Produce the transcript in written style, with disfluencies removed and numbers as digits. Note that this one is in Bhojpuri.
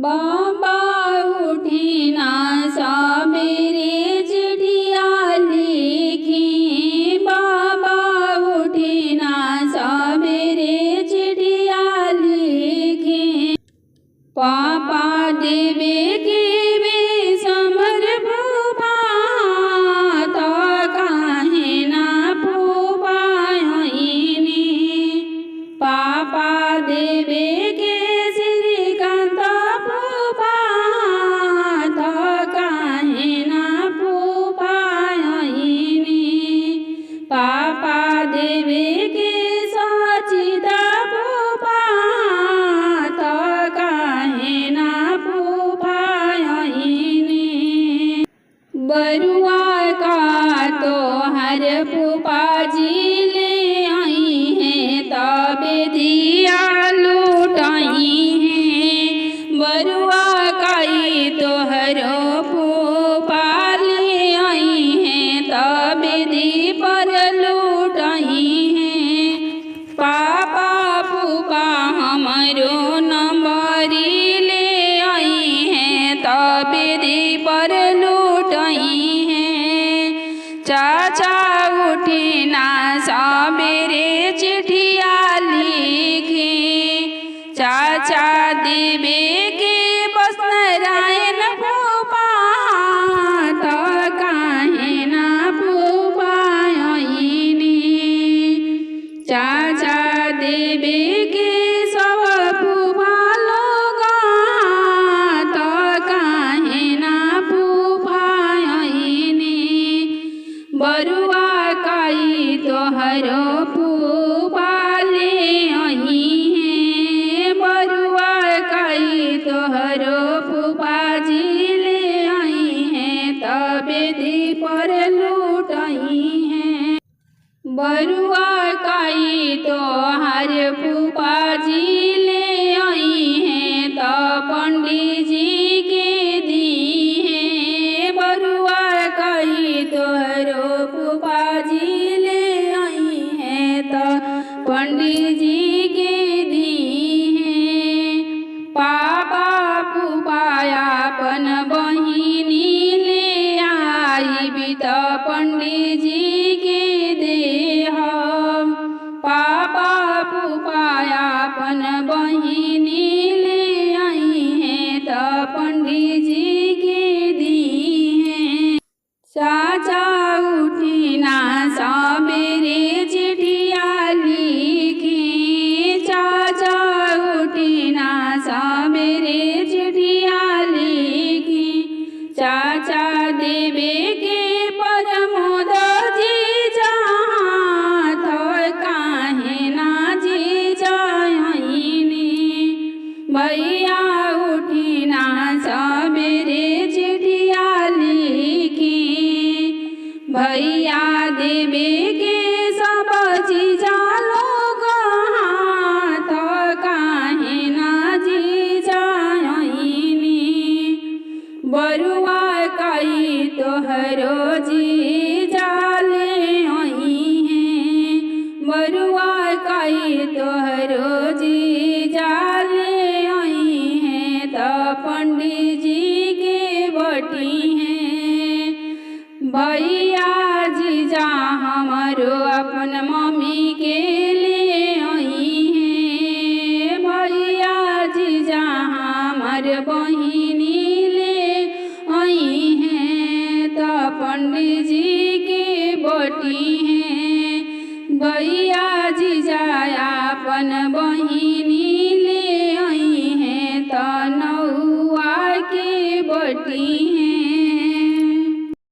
बाबा उठी ना सबेरे चिट्ठिया लिखी। बाबा उठी ना सबेरे चिट्ठिया लिखी। पापा देवे के वे समर फूफा तो काहे ना फूफाइनी। पापा देवे के श्रीकांत फूफा तो काहे ना फूफाइनी। पापा देवे के सचिता फूफा तो काहे ना फूफाइनी। बरुआ का तो हर फूफा जी ले आई हैं तबे दिया लुटाई हैं। बरुआ काई तो हरो फूफा ले आई हैं तबे दी पर लुटाई हैं। पापा फूफा हमारो नंबरी ले आई हैं तबे दी पर लुटाई हैं। चाचा उठी ना सबेरे चिट्ठिया लिखी। चाचा देवे के बस नारायण फूफा तो काहे ना फूफाइनी। चाचा देवे के सब फूफा लोग तो काहे ना फूफाइनी। बरुआ काई तोहरो फूफा ले आई हैं। बरुआ काई तोहरो फूफा जी ले आई हैं तबे दी पर लुटाई हैं। बरुआ काई तोहर फूफा जी ले आई हैं तो पंडित जी के दी हैं। बरुआ काई तोहरो फूफा जी ले आई हैं तो पंडित जी के दी हैं। पापा फूफा अपन बहिनी ले आई भी तो पंडित जी के देह। पापा फूफा अपन बहिनी ले आई हैं तो पंडित जी के दी हैं। चाचा उठी ना सबेरे चिट्ठिया लिखी। चाचा उठी ना सबेरे चिट्ठिया लिखी। चाचा देवे के परमोद जी जहाँ तो काहे ना जी जाइनी। भैया उठी ना सबेरे चिट्ठिया लिखी। भैया देवे के सब चीजा लोग तो काहे ना जी जाइनी। बरुआ काई तोहरो जी जाले आई हैं। बरुआ काई तोहरो जी जाले आई हैं तो पंडित जी के बटी हैं। भैया जीजा हमारो अपन मम्मी के ले आई हैं। भैया जीजा हमार बहिनी ले आई हैं तो पंडित जी के बटी हैं। भैया जीजा अपन बहिनी